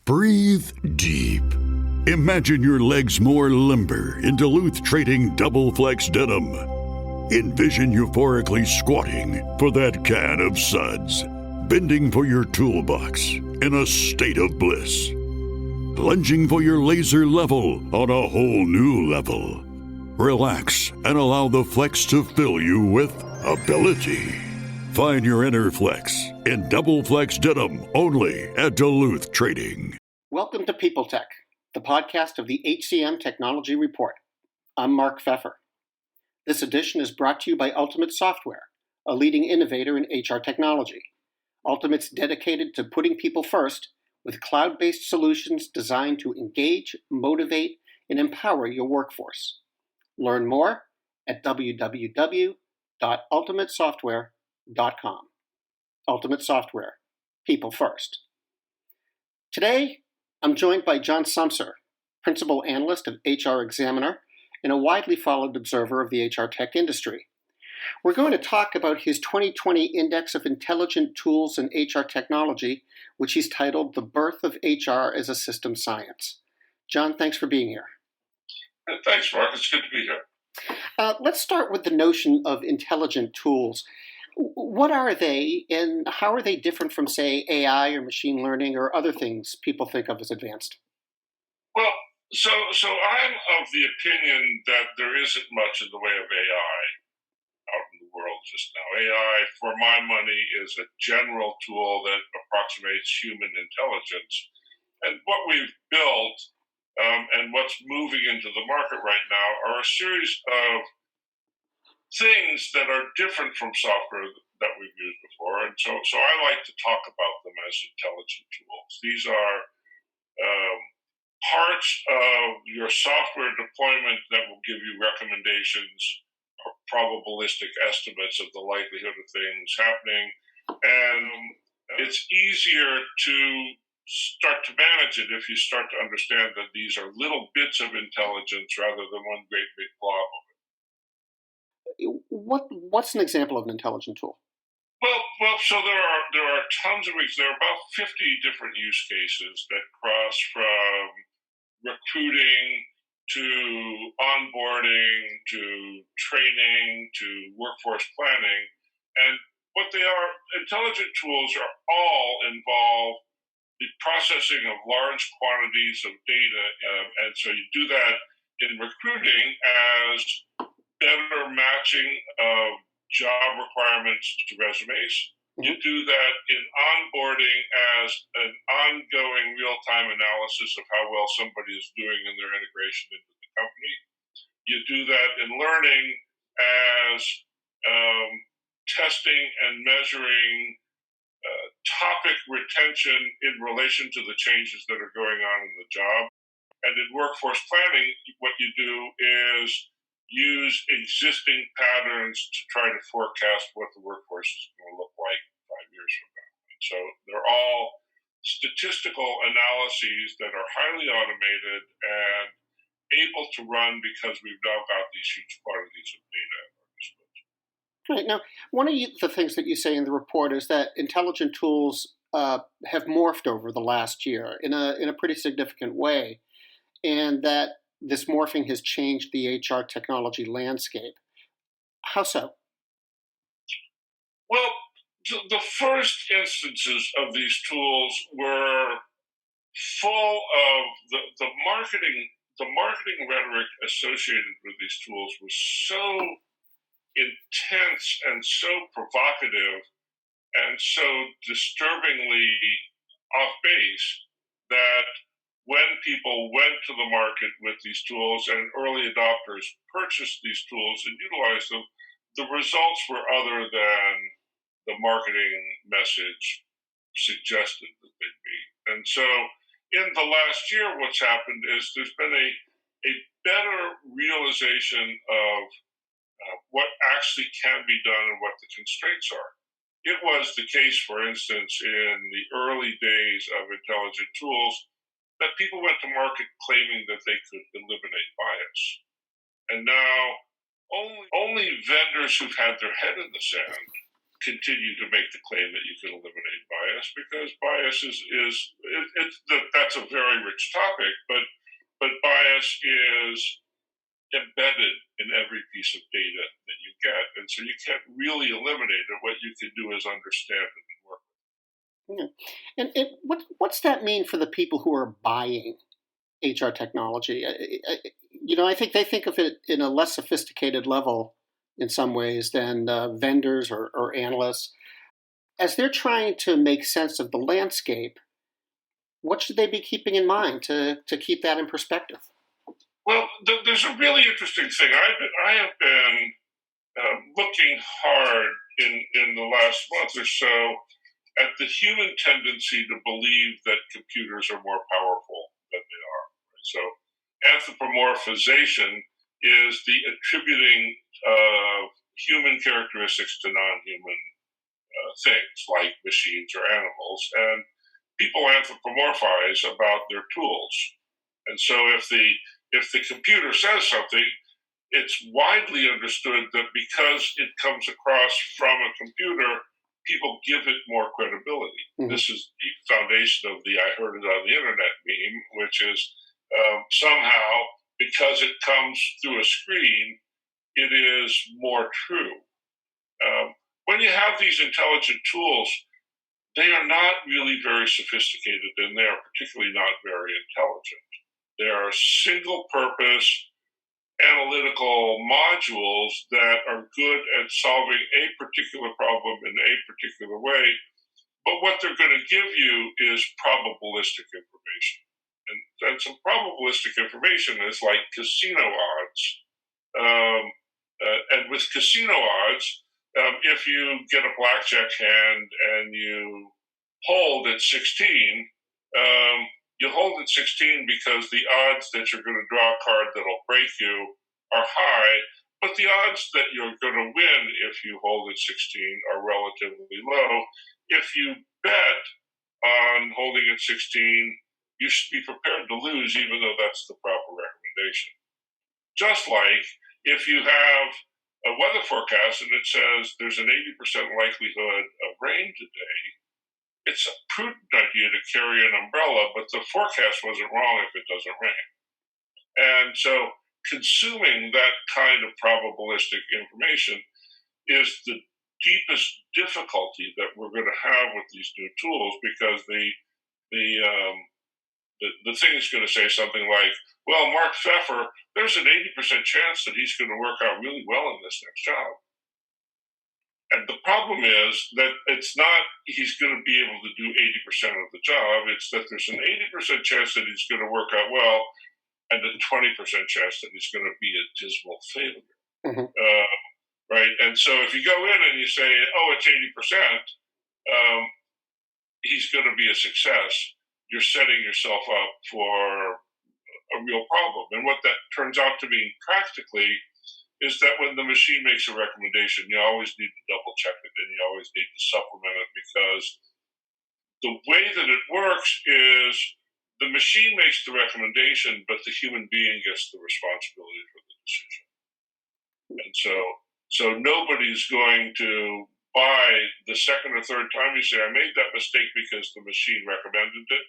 Breathe deep. Imagine your legs more limber in Duluth Trading Double Flex Denim. Envision euphorically squatting for that can of suds, bending for your toolbox in a state of bliss, lunging for your laser level on a whole new level. Relax and allow the flex to fill you with ability. Find your inner flex in Double Flex Denim only at Duluth Trading. Welcome to People Tech, the podcast of the HCM Technology Report. I'm Mark Pfeffer. This edition is brought to you by Ultimate Software, a leading innovator in HR technology. Ultimate's dedicated to putting people first with cloud-based solutions designed to engage, motivate, and empower your workforce. Learn more at www.ultimatesoftware.com. Ultimate Software, people first. Today, I'm joined by John Sumser, Principal Analyst of HRExaminer and a widely followed observer of the HR tech industry. We're going to talk about his 2020 Index of Intelligent Tools in HR Technology, which he's titled The Birth of HR as a System Science. John, thanks for being here. Thanks, Mark. It's good to be here. Let's start with the notion of intelligent tools. What are they, and how are they different from, say, AI or machine learning or other things people think of as advanced? Well, so I'm of the opinion that there isn't much in the way of AI out in the world just now. AI, for my money, is a general tool that approximates human intelligence. And what we've built and what's moving into the market right now are a series of things that are different from software that we've used before. And so I like to talk about them as intelligent tools. These are parts of your software deployment that will give you recommendations or probabilistic estimates of the likelihood of things happening. And it's easier to start to manage it if you start to understand that these are little bits of intelligence rather than one great big blob of it. What's an example of an intelligent tool? Well, so there are tons of reasons. There are about 50 different use cases that cross from recruiting to onboarding to training to workforce planning. And what they are, intelligent tools are all involve the processing of large quantities of data. And so you do that in recruiting as better matching of job requirements to resumes. You do that in onboarding as an ongoing real-time analysis of how well somebody is doing in their integration into the company. You do that in learning as testing and measuring topic retention in relation to the changes that are going on in the job. And in workforce planning, what you do is use existing patterns to try to forecast what the workforce is going to look like 5 years from now. And so they're all statistical analyses that are highly automated and able to run because we've now got these huge quantities of data at our disposal. Right. Now, one of the things that you say in the report is that intelligent tools have morphed over the last year in a pretty significant way, and that this morphing has changed the HR technology landscape. How so? Well, the first instances of these tools were full of the marketing rhetoric associated with these tools was so intense and so provocative and so disturbingly off base that when people went to the market with these tools and early adopters purchased these tools and utilized them, the results were other than the marketing message suggested that they'd be. And so in the last year, what's happened is there's been a better realization of what actually can be done and what the constraints are. It was the case, for instance, in the early days of intelligent tools, that people went to market claiming that they could eliminate bias. And now only vendors who've had their head in the sand continue to make the claim that you can eliminate bias, because bias that's a very rich topic, but bias is embedded in every piece of data that you get, and so you can't really eliminate it. What you can do is understand it and work with Yeah. And what's that mean for the people who are buying HR technology? I think they think of it in a less sophisticated level in some ways than vendors or analysts. As they're trying to make sense of the landscape, what should they be keeping in mind to keep that in perspective? Well, there's a really interesting thing. I have been looking hard in the last month or so at the human tendency to believe that computers are more powerful than they are. Right? So anthropomorphization is the attributing of human characteristics to non-human things like machines or animals, and people anthropomorphize about their tools. And so if the computer says something, it's widely understood that because it comes across from a computer, people give it more credibility. Mm-hmm. This is the foundation of the "I heard it on the internet" meme, which is somehow, because it comes through a screen, it is more true. When you have these intelligent tools, they are not really very sophisticated, and they are particularly not very intelligent. They are single-purpose analytical modules that are good at solving a particular problem in a particular way, but what they're going to give you is probabilistic information. And some probabilistic information is like casino odds. And with casino odds, if you get a blackjack hand and you hold at 16, you hold at 16 because the odds that you're going to draw a card that'll break you are high, but the odds that you're going to win if you hold at 16 are relatively low. If you bet on holding at 16, you should be prepared to lose, even though that's the proper recommendation. Just like if you have a weather forecast and it says there's an 80% likelihood of rain today, it's a prudent idea to carry an umbrella, but the forecast wasn't wrong if it doesn't rain. And so consuming that kind of probabilistic information is the deepest difficulty that we're going to have with these new tools, because the thing is going to say something like, well, Mark Pfeffer, there's an 80% chance that he's going to work out really well in this next job. And the problem is that it's not he's going to be able to do 80% of the job. It's that there's an 80% chance that he's going to work out well and a 20% chance that he's going to be a dismal failure. Mm-hmm. Right? And so if you go in and you say, oh, it's 80%, he's going to be a success, you're setting yourself up for a real problem. And what that turns out to mean practically is that when the machine makes a recommendation, you always need to double check it and you always need to supplement it, because the way that it works is the machine makes the recommendation, but the human being gets the responsibility for the decision. And so nobody's going to buy the second or third time you say, I made that mistake because the machine recommended it.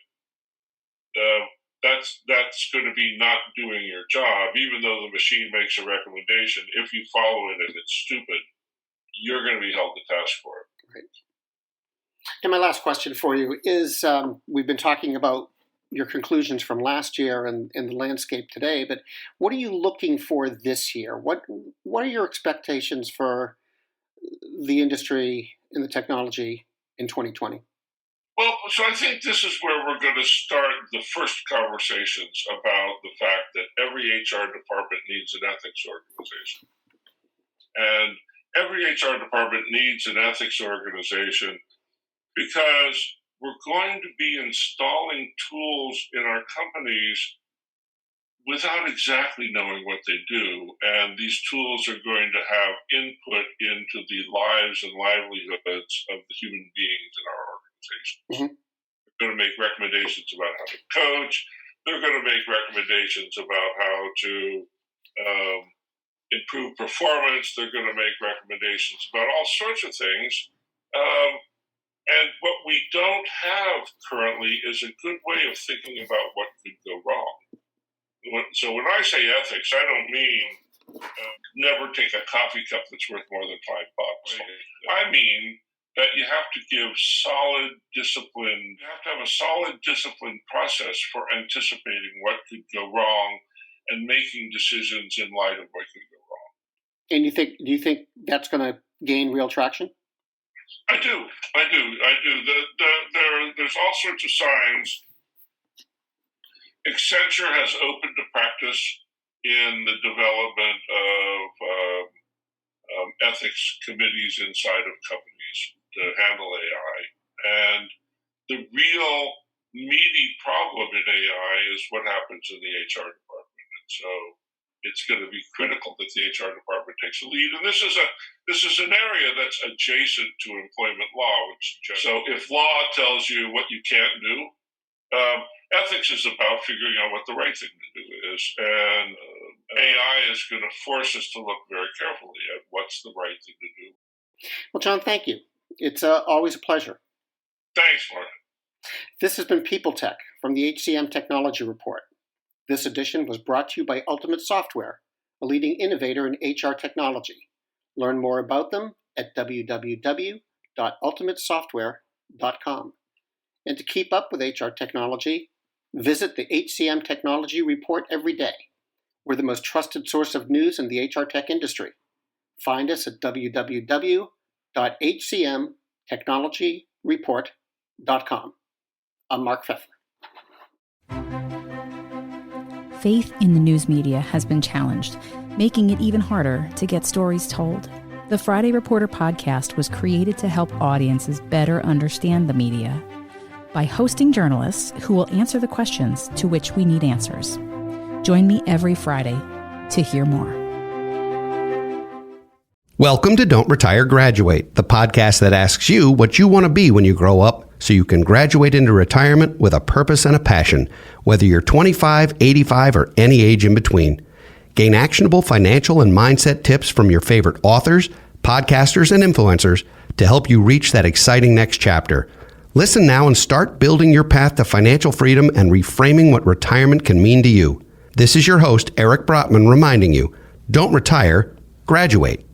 That's going to be not doing your job. Even though the machine makes a recommendation, if you follow it and it's stupid, you're going to be held to task for it. Right. And my last question for you is, we've been talking about your conclusions from last year and the landscape today, but what are you looking for this year? What are your expectations for the industry and the technology in 2020? Well, so I think this is where we're going to start the first conversations about the fact that every HR department needs an ethics organization. And every HR department needs an ethics organization because we're going to be installing tools in our companies without exactly knowing what they do. And these tools are going to have input into the lives and livelihoods of the human beings in our organizations. Mm-hmm. They're going to make recommendations about how to coach. They're going to make recommendations about how to improve performance. They're going to make recommendations about all sorts of things. And what we don't have currently is a good way of thinking about what could go wrong. So when I say ethics, I don't mean never take a coffee cup that's worth more than $5. I mean that you have to give solid discipline. You have to have a solid discipline process for anticipating what could go wrong and making decisions in light of what could go wrong. And do you think that's going to gain real traction? I do. There's all sorts of signs. Accenture has opened a practice in the development of ethics committees inside of companies to handle AI. And the real meaty problem in AI is what happens in the HR department. And so it's going to be critical that the HR department takes a lead. And this is an area that's adjacent to employment law. So if law tells you what you can't do, ethics is about figuring out what the right thing to do is. And AI is going to force us to look very carefully at what's the right thing to do. Well, John, thank you. It's always a pleasure. Thanks, Mark. This has been People Tech from the HCM Technology Report. This edition was brought to you by Ultimate Software, a leading innovator in HR technology. Learn more about them at www.ultimatesoftware.com. And to keep up with HR technology, visit the HCM Technology Report every day. We're the most trusted source of news in the HR tech industry. Find us at www.hcmtechnologyreport.com. I'm Mark Pfeffer. Faith in the news media has been challenged, making it even harder to get stories told. The Friday Reporter podcast was created to help audiences better understand the media by hosting journalists who will answer the questions to which we need answers. Join me every Friday to hear more. Welcome to Don't Retire, Graduate, the podcast that asks you what you want to be when you grow up so you can graduate into retirement with a purpose and a passion, whether you're 25, 85, or any age in between. Gain actionable financial and mindset tips from your favorite authors, podcasters, and influencers to help you reach that exciting next chapter. Listen now and start building your path to financial freedom and reframing what retirement can mean to you. This is your host, Eric Brotman, reminding you, don't retire, graduate.